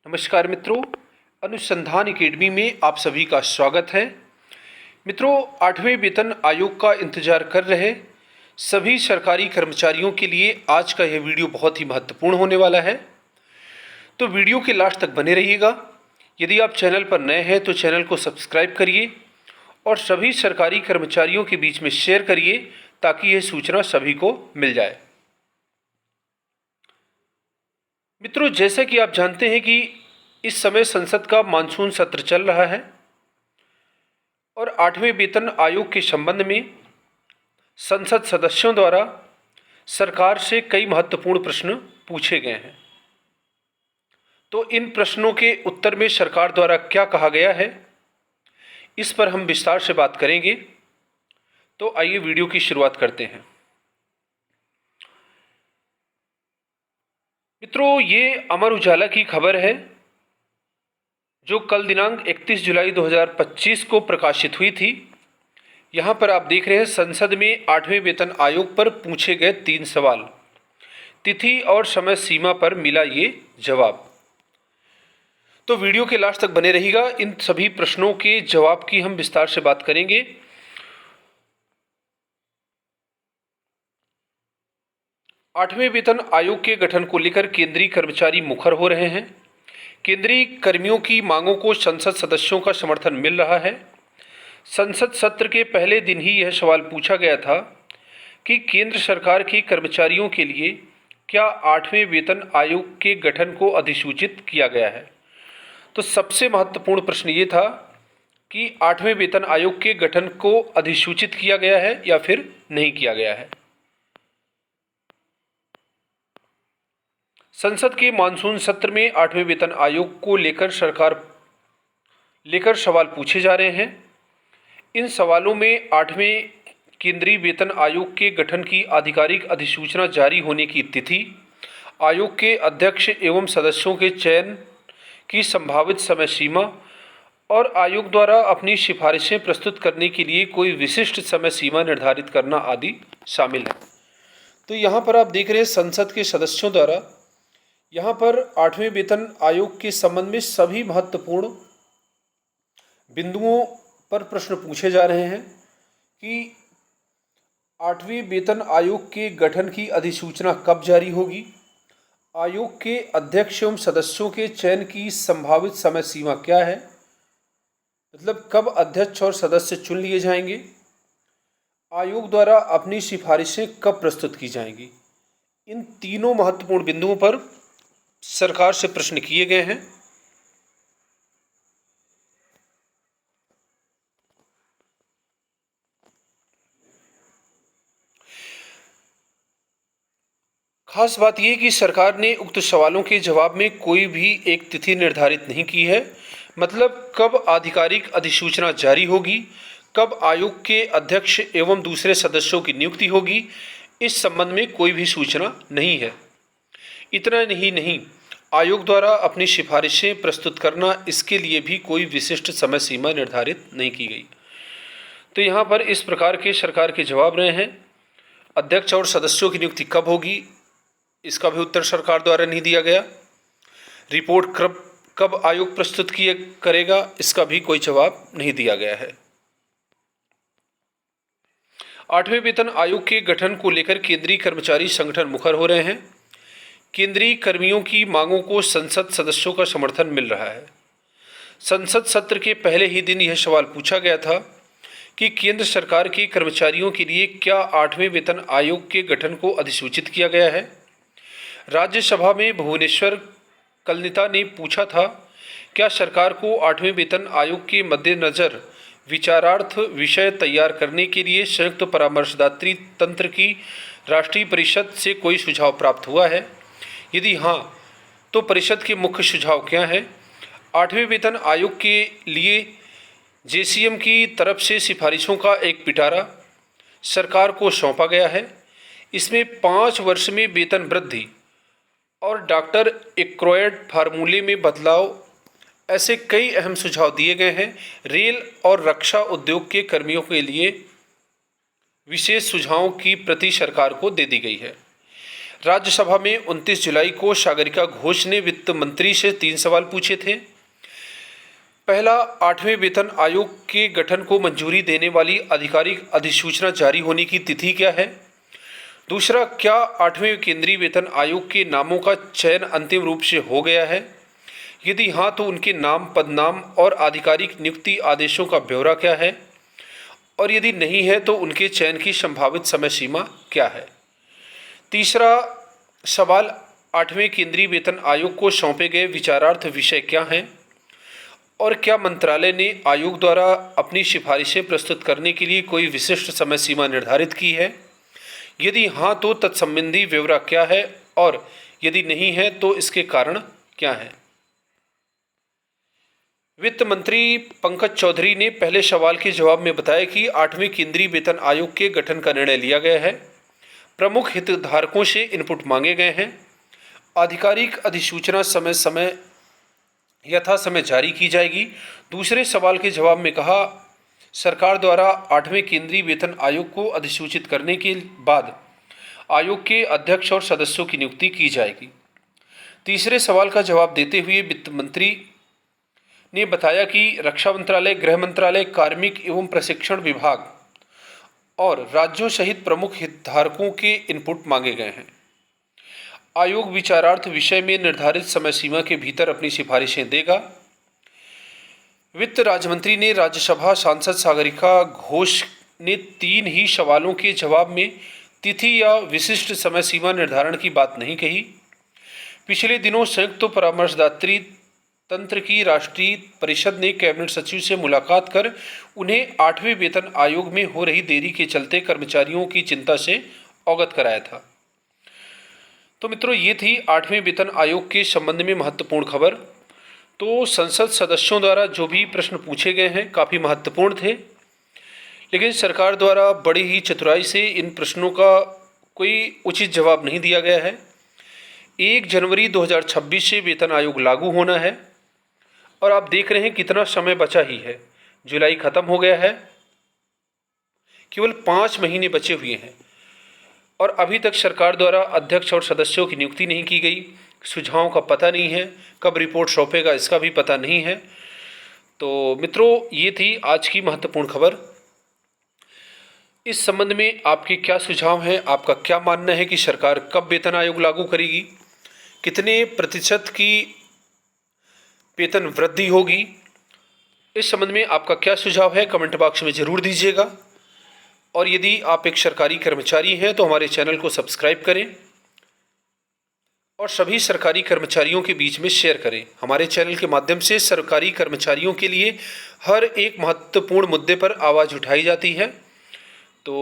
नमस्कार मित्रों, अनुसंधान एकेडमी में आप सभी का स्वागत है। मित्रों, 8वें वेतन आयोग का इंतजार कर रहे सभी सरकारी कर्मचारियों के लिए आज का यह वीडियो बहुत ही महत्वपूर्ण होने वाला है। तो वीडियो के लास्ट तक बने रहिएगा। यदि आप चैनल पर नए हैं तो चैनल को सब्सक्राइब करिए और सभी सरकारी कर्मचारियों के बीच में शेयर करिए ताकि यह सूचना सभी को मिल जाए। मित्रों, जैसा कि आप जानते हैं कि इस समय संसद का मानसून सत्र चल रहा है और 8वें वेतन आयोग के संबंध में संसद सदस्यों द्वारा सरकार से कई महत्वपूर्ण प्रश्न पूछे गए हैं। तो इन प्रश्नों के उत्तर में सरकार द्वारा क्या कहा गया है, इस पर हम विस्तार से बात करेंगे। तो आइए वीडियो की शुरुआत करते हैं। मित्रों, ये अमर उजाला की खबर है जो कल दिनांक 31 जुलाई 2025 को प्रकाशित हुई थी। यहाँ पर आप देख रहे हैं, संसद में 8वें वेतन आयोग पर पूछे गए 3 सवाल, तिथि और समय सीमा पर मिला ये जवाब। तो वीडियो के लास्ट तक बने रहिएगा। इन सभी प्रश्नों के जवाब की हम विस्तार से बात करेंगे। आठवें वेतन आयोग के गठन को लेकर केंद्रीय कर्मचारी मुखर हो रहे हैं। केंद्रीय कर्मियों की मांगों को संसद सदस्यों का समर्थन मिल रहा है। संसद सत्र के पहले दिन ही यह सवाल पूछा गया था कि केंद्र सरकार के कर्मचारियों के लिए क्या 8वें वेतन आयोग के गठन को अधिसूचित किया गया है। तो सबसे महत्वपूर्ण प्रश्न ये था कि 8वें वेतन आयोग के गठन को अधिसूचित किया गया है या फिर नहीं किया गया है। संसद के मानसून सत्र में 8वें वेतन आयोग को लेकर सवाल पूछे जा रहे हैं। इन सवालों में 8वें केंद्रीय वेतन आयोग के गठन की आधिकारिक अधिसूचना जारी होने की तिथि, आयोग के अध्यक्ष एवं सदस्यों के चयन की संभावित समय सीमा और आयोग द्वारा अपनी सिफारिशें प्रस्तुत करने के लिए कोई विशिष्ट समय सीमा निर्धारित करना आदि शामिल है। तो यहाँ पर आप देख रहे हैं, संसद के सदस्यों द्वारा यहाँ पर 8वें वेतन आयोग के संबंध में सभी महत्वपूर्ण बिंदुओं पर प्रश्न पूछे जा रहे हैं कि 8वें वेतन आयोग के गठन की अधिसूचना कब जारी होगी, आयोग के अध्यक्ष एवं सदस्यों के चयन की संभावित समय सीमा क्या है, मतलब कब अध्यक्ष और सदस्य चुन लिए जाएंगे, आयोग द्वारा अपनी सिफारिशें कब प्रस्तुत की जाएंगी। इन तीनों महत्वपूर्ण बिंदुओं पर सरकार से प्रश्न किए गए हैं। खास बात यह कि सरकार ने उक्त सवालों के जवाब में कोई भी एक तिथि निर्धारित नहीं की है, मतलब कब आधिकारिक अधिसूचना जारी होगी, कब आयोग के अध्यक्ष एवं दूसरे सदस्यों की नियुक्ति होगी, इस संबंध में कोई भी सूचना नहीं है। इतना ही नहीं, आयोग द्वारा अपनी सिफारिशें प्रस्तुत करना, इसके लिए भी कोई विशिष्ट समय सीमा निर्धारित नहीं की गई। तो यहाँ पर इस प्रकार के सरकार के जवाब रहे हैं। अध्यक्ष और सदस्यों की नियुक्ति कब होगी, इसका भी उत्तर सरकार द्वारा नहीं दिया गया। रिपोर्ट कब आयोग प्रस्तुत करेगा, इसका भी कोई जवाब नहीं दिया गया है। 8वें वेतन आयोग के गठन को लेकर केंद्रीय कर्मचारी संगठन मुखर हो रहे हैं। केंद्रीय कर्मियों की मांगों को संसद सदस्यों का समर्थन मिल रहा है। संसद सत्र के पहले ही दिन यह सवाल पूछा गया था कि केंद्र सरकार के कर्मचारियों के लिए क्या 8वें वेतन आयोग के गठन को अधिसूचित किया गया है। राज्यसभा में भुवनेश्वर कलनीता ने पूछा था, क्या सरकार को 8वें वेतन आयोग के मद्देनजर विचारार्थ विषय तैयार करने के लिए संयुक्त परामर्शदात्री तंत्र की राष्ट्रीय परिषद से कोई सुझाव प्राप्त हुआ है। यदि हाँ, तो परिषद के मुख्य सुझाव क्या हैं। 8वें वेतन आयोग के लिए जेसीएम की तरफ से सिफारिशों का एक पिटारा सरकार को सौंपा गया है। इसमें 5 वर्ष में वेतन वृद्धि और डॉक्टर एक्रोयड फार्मूले में बदलाव, ऐसे कई अहम सुझाव दिए गए हैं। रेल और रक्षा उद्योग के कर्मियों के लिए विशेष सुझावों की प्रति सरकार को दे दी गई है। राज्यसभा में 29 जुलाई को सागरिका घोष ने वित्त मंत्री से 3 सवाल पूछे थे। पहला, 8वें वेतन आयोग के गठन को मंजूरी देने वाली आधिकारिक अधिसूचना जारी होने की तिथि क्या है? दूसरा, क्या 8वें केंद्रीय वेतन आयोग के नामों का चयन अंतिम रूप से हो गया है? यदि हाँ, तो उनके नाम, पदनाम और आधिकारिक नियुक्ति आदेशों का ब्यौरा क्या है? और यदि नहीं है तो उनके चयन की संभावित समय सीमा क्या है? तीसरा सवाल, 8वें केंद्रीय वेतन आयोग को सौंपे गए विचारार्थ विषय क्या हैं? और क्या मंत्रालय ने आयोग द्वारा अपनी सिफारिशें प्रस्तुत करने के लिए कोई विशिष्ट समय सीमा निर्धारित की है? यदि हाँ, तो तत्संबंधी ब्यौरा क्या है? और यदि नहीं है तो इसके कारण क्या हैं? वित्त मंत्री पंकज चौधरी ने पहले सवाल के जवाब में बताया कि 8वें केंद्रीय वेतन आयोग के गठन का निर्णय लिया गया है। प्रमुख हितधारकों से इनपुट मांगे गए हैं। आधिकारिक अधिसूचना समय यथा समय जारी की जाएगी। दूसरे सवाल के जवाब में कहा, सरकार द्वारा 8वें केंद्रीय वेतन आयोग को अधिसूचित करने के बाद आयोग के अध्यक्ष और सदस्यों की नियुक्ति की जाएगी। तीसरे सवाल का जवाब देते हुए वित्त मंत्री ने बताया कि रक्षा मंत्रालय, गृह मंत्रालय, कार्मिक एवं प्रशिक्षण विभाग और राज्यों सहित प्रमुख हितधारकों के इनपुट मांगे गए हैं। आयोग विचारार्थ विषय में निर्धारित समय सीमा के भीतर अपनी सिफारिशें देगा। वित्त राज्य मंत्री ने राज्यसभा सांसद सागरिका घोष ने 3 ही सवालों के जवाब में तिथि या विशिष्ट समय सीमा निर्धारण की बात नहीं कही। पिछले दिनों संयुक्त परामर्शदात्री तंत्र की राष्ट्रीय परिषद ने कैबिनेट सचिव से मुलाकात कर उन्हें 8वें वेतन आयोग में हो रही देरी के चलते कर्मचारियों की चिंता से अवगत कराया था। तो मित्रों, ये थी 8वें वेतन आयोग के संबंध में महत्वपूर्ण खबर। तो संसद सदस्यों द्वारा जो भी प्रश्न पूछे गए हैं काफ़ी महत्वपूर्ण थे, लेकिन सरकार द्वारा बड़ी ही चतुराई से इन प्रश्नों का कोई उचित जवाब नहीं दिया गया है। 1 जनवरी 2026 से वेतन आयोग लागू होना है और आप देख रहे हैं कितना समय बचा ही है। जुलाई खत्म हो गया है, केवल 5 महीने बचे हुए हैं और अभी तक सरकार द्वारा अध्यक्ष और सदस्यों की नियुक्ति नहीं की गई। सुझावों का पता नहीं है, कब रिपोर्ट सौंपेगा इसका भी पता नहीं है। तो मित्रों, ये थी आज की महत्वपूर्ण खबर। इस संबंध में आपके क्या सुझाव हैं? आपका क्या मानना है कि सरकार कब वेतन आयोग लागू करेगी? कितने प्रतिशत की वेतन वृद्धि होगी? इस संबंध में आपका क्या सुझाव है? कमेंट बॉक्स में ज़रूर दीजिएगा। और यदि आप एक सरकारी कर्मचारी हैं तो हमारे चैनल को सब्सक्राइब करें और सभी सरकारी कर्मचारियों के बीच में शेयर करें। हमारे चैनल के माध्यम से सरकारी कर्मचारियों के लिए हर एक महत्वपूर्ण मुद्दे पर आवाज़ उठाई जाती है। तो